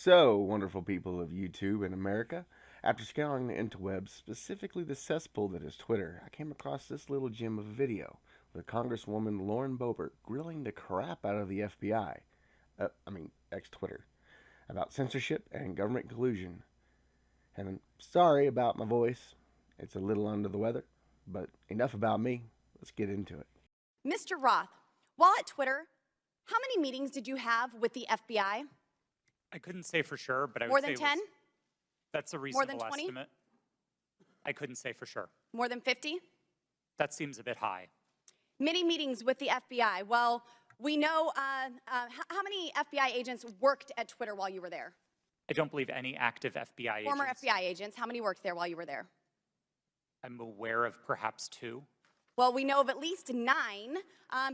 So, wonderful people of YouTube and America, after scouring the interwebs, specifically the cesspool that is Twitter, I came across this little gem of a video with Congresswoman Lauren Boebert grilling the crap out of the FBI, ex-Twitter, about censorship and government collusion. And I'm sorry about my voice, it's a little under the weather, but enough about me, let's get into it. Mr. Roth, while at Twitter, how many meetings did you have with the FBI? I couldn't say for sure, but I would More say than 10? That's a More reasonable than 20? estimate. I couldn't say for sure. More than 50? That seems a bit high. Many meetings with the FBI. Well, we know how many FBI agents worked at Twitter while you were there? I don't believe any active FBI Former agents. FBI agents. How many worked there while you were there? I'm aware of perhaps 2. Well, we know of at least 9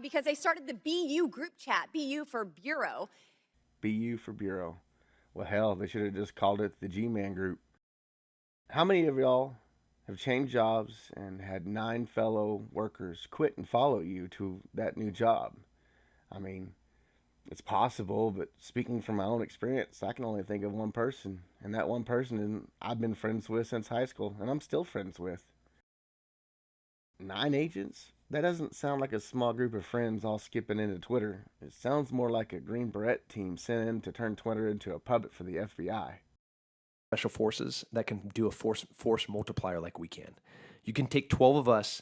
because they started the BU group chat, BU for Bureau. BU for Bureau. Well, hell, they should have just called it the G-Man Group. How many of y'all have changed jobs and had 9 fellow workers quit and follow you to that new job? I mean, it's possible, but speaking from my own experience, I can only think of one person, and that one person I've been friends with since high school, and I'm still friends with. 9 agents? That doesn't sound like a small group of friends all skipping into Twitter. It sounds more like a Green Beret team sent in to turn Twitter into a puppet for the FBI. Special forces that can do a force multiplier like we can. You can take 12 of us,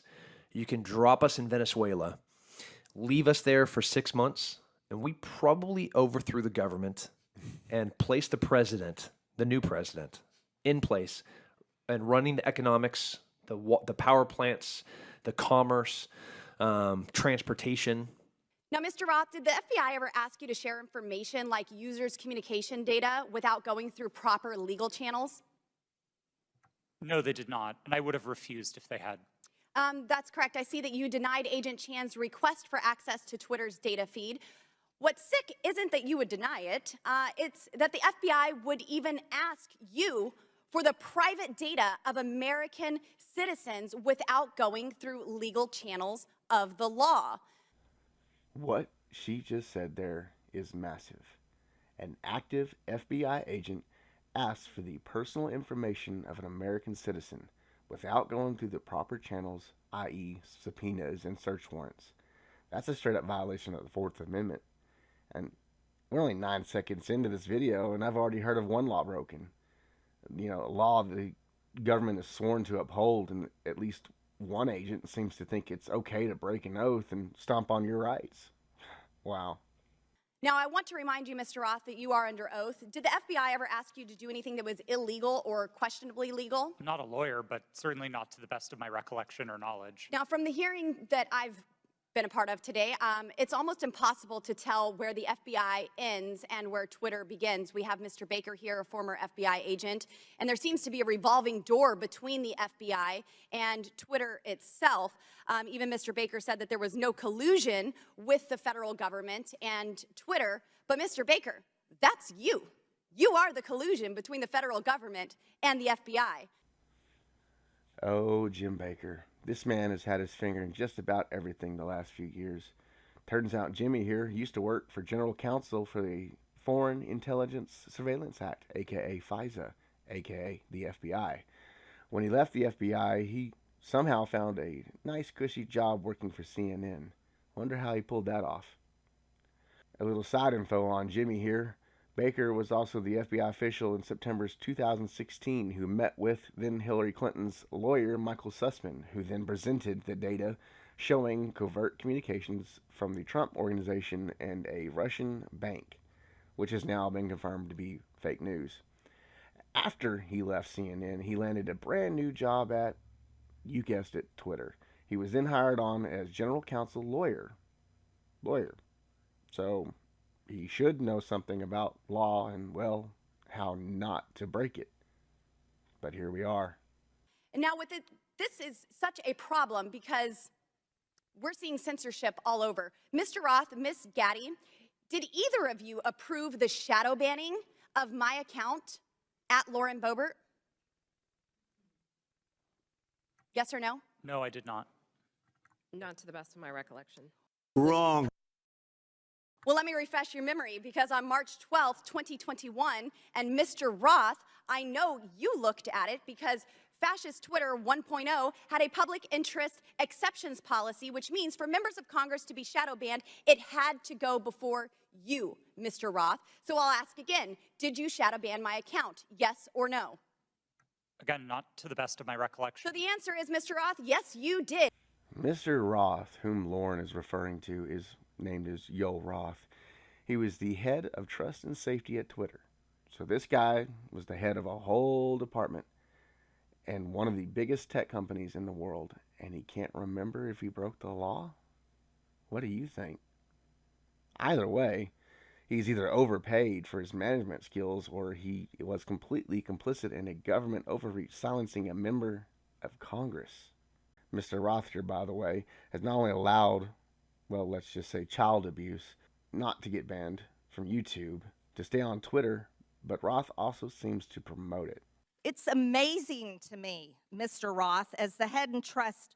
you can drop us in Venezuela, leave us there for 6 months, and we probably overthrew the government and placed the president, the new president, in place and running the economics, the power plants, the commerce, transportation. Now, Mr. Roth, did the FBI ever ask you to share information like users' communication data without going through proper legal channels? No, they did not, and I would have refused if they had. That's correct. I see that you denied Agent Chan's request for access to Twitter's data feed. What's sick isn't that you would deny it, it's that the FBI would even ask you for the private data of American citizens without going through legal channels of the law. What she just said there is massive. An active FBI agent asks for the personal information of an American citizen without going through the proper channels, i.e. subpoenas and search warrants. That's a straight up violation of the 4th Amendment. And we're only 9 seconds into this video and I've already heard of one law broken. You know, a law the government is sworn to uphold, and at least one agent seems to think it's okay to break an oath and stomp on your rights. Wow. Now, I want to remind you, Mr. Roth, that you are under oath. Did the FBI ever ask you to do anything that was illegal or questionably legal? I'm not a lawyer, but certainly not to the best of my recollection or knowledge. Now, from the hearing that I've been a part of today, it's almost impossible to tell where the FBI ends and where Twitter begins. We have Mr. Baker here, a former FBI agent, and there seems to be a revolving door between the FBI and Twitter itself. Even Mr. Baker said that there was no collusion with the federal government and Twitter, but Mr. Baker, that's you. You are the collusion between the federal government and the FBI. Oh, Jim Baker. This man has had his finger in just about everything the last few years. Turns out Jimmy here used to work for General Counsel for the Foreign Intelligence Surveillance Act, aka FISA, aka the FBI. When he left the FBI, he somehow found a nice cushy job working for CNN. Wonder how he pulled that off. A little side info on Jimmy here. Baker was also the FBI official in September's 2016 who met with then Hillary Clinton's lawyer, Michael Sussman, who then presented the data showing covert communications from the Trump organization and a Russian bank, which has now been confirmed to be fake news. After he left CNN, he landed a brand new job at, you guessed it, Twitter. He was then hired on as general counsel lawyer. So he should know something about law and, well, how not to break it. But here we are. And now with it, this is such a problem because we're seeing censorship all over. Mr. Roth, Ms. Gaddy, did either of you approve the shadow banning of my account at Lauren Boebert? Yes or no? No, I did not. Not to the best of my recollection. Wrong. Well, let me refresh your memory, because on March 12th, 2021, and Mr. Roth, I know you looked at it, because Fascist Twitter 1.0 had a public interest exceptions policy, which means for members of Congress to be shadow banned, it had to go before you, Mr. Roth. So I'll ask again, did you shadow ban my account, yes or no? Again, not to the best of my recollection. So the answer is, Mr. Roth, yes, you did. Mr. Roth, whom Lauren is referring to, is named as Yo Roth. He was the head of trust and safety at Twitter. So this guy was the head of a whole department and one of the biggest tech companies in the world, and he can't remember if he broke the law? What do you think? Either way, he's either overpaid for his management skills, or he was completely complicit in a government overreach silencing a member of Congress. Mr. Roth here, by the way, has not only allowed, well, let's just say child abuse, not to get banned from YouTube, to stay on Twitter, but Roth also seems to promote it. It's amazing to me, Mr. Roth, as the head and trust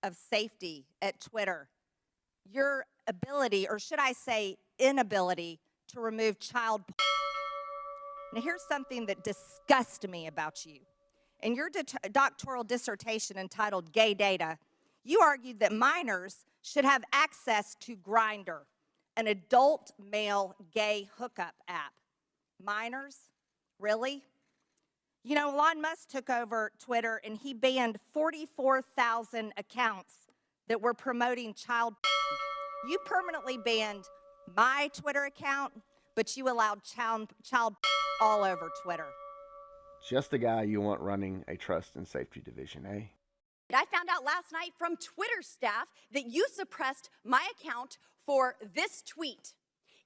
of safety at Twitter, your ability, or should I say inability, to remove child porn. Now, here's something that disgusts me about you. In your doctoral dissertation entitled Gay Data, you argued that minors should have access to Grindr, an adult male gay hookup app. Minors? Really? You know, Elon Musk took over Twitter and he banned 44,000 accounts that were promoting child porn. You permanently banned my Twitter account, but you allowed child porn all over Twitter. Just the guy you want running a trust and safety division, eh? I found out last night from Twitter staff that you suppressed my account for this tweet.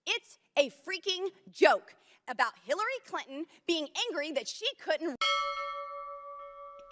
It's a freaking joke about Hillary Clinton being angry that she couldn't.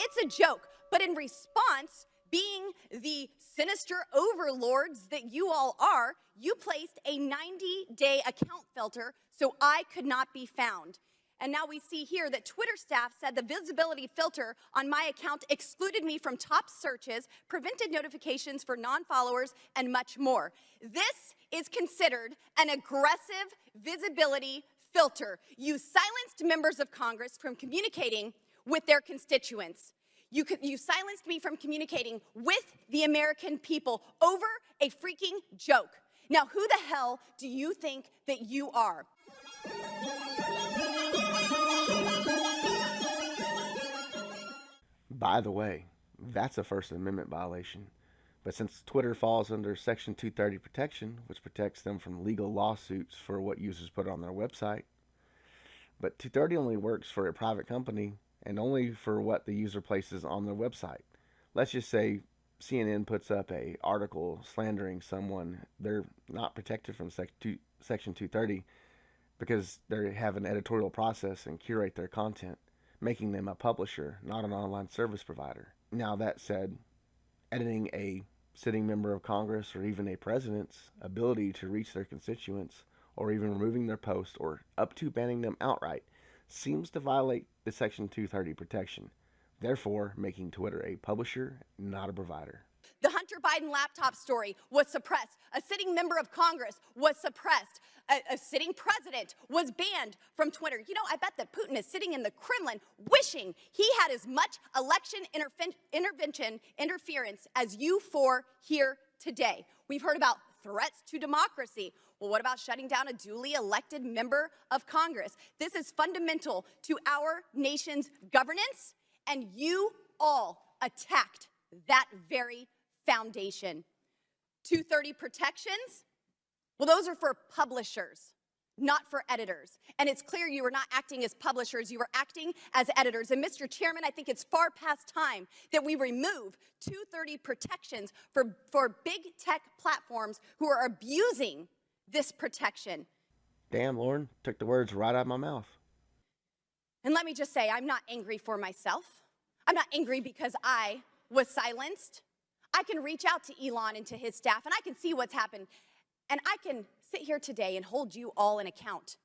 It's a joke, but in response, being the sinister overlords that you all are, you placed a 90-day account filter so I could not be found. And now we see here that Twitter staff said the visibility filter on my account excluded me from top searches, prevented notifications for non-followers, and much more. This is considered an aggressive visibility filter. You silenced members of Congress from communicating with their constituents. You silenced me from communicating with the American people over a freaking joke. Now, who the hell do you think that you are? By the way, that's a First Amendment violation. But since Twitter falls under Section 230 protection, which protects them from legal lawsuits for what users put on their website, but 230 only works for a private company and only for what the user places on their website. Let's just say CNN puts up an article slandering someone. They're not protected from Section 230 because they have an editorial process and curate their content, making them a publisher, not an online service provider. Now, that said, editing a sitting member of Congress or even a president's ability to reach their constituents, or even removing their post or up to banning them outright, seems to violate the Section 230 protection, therefore making Twitter a publisher, not a provider. The Hunter Biden laptop story was suppressed. A sitting member of Congress was suppressed. A sitting president was banned from Twitter. You know, I bet that Putin is sitting in the Kremlin wishing he had as much election interference as you four here today. We've heard about threats to democracy. Well, what about shutting down a duly elected member of Congress? This is fundamental to our nation's governance, and you all attacked that very foundation. 230 protections? Well, those are for publishers, not for editors. And it's clear you were not acting as publishers, you were acting as editors. And Mr. Chairman, I think it's far past time that we remove 230 protections for big tech platforms who are abusing this protection. Damn, Lauren, took the words right out of my mouth. And let me just say, I'm not angry for myself. I'm not angry because I was silenced. I can reach out to Elon and to his staff, and I can see what's happened. And I can sit here today and hold you all in account.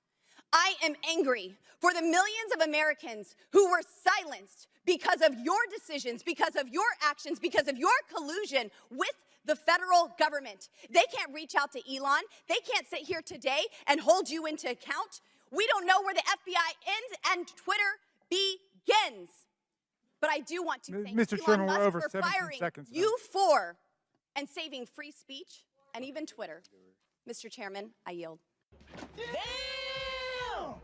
I am angry for the millions of Americans who were silenced because of your decisions, because of your actions, because of your collusion with the federal government. They can't reach out to Elon. They can't sit here today and hold you into account. We don't know where the FBI ends and Twitter begins. But I do want to thank Mr. Elon Chairman, Musk we're over for 17 firing seconds now. you for and saving free speech and even Twitter. Mr. Chairman, I yield. Damn!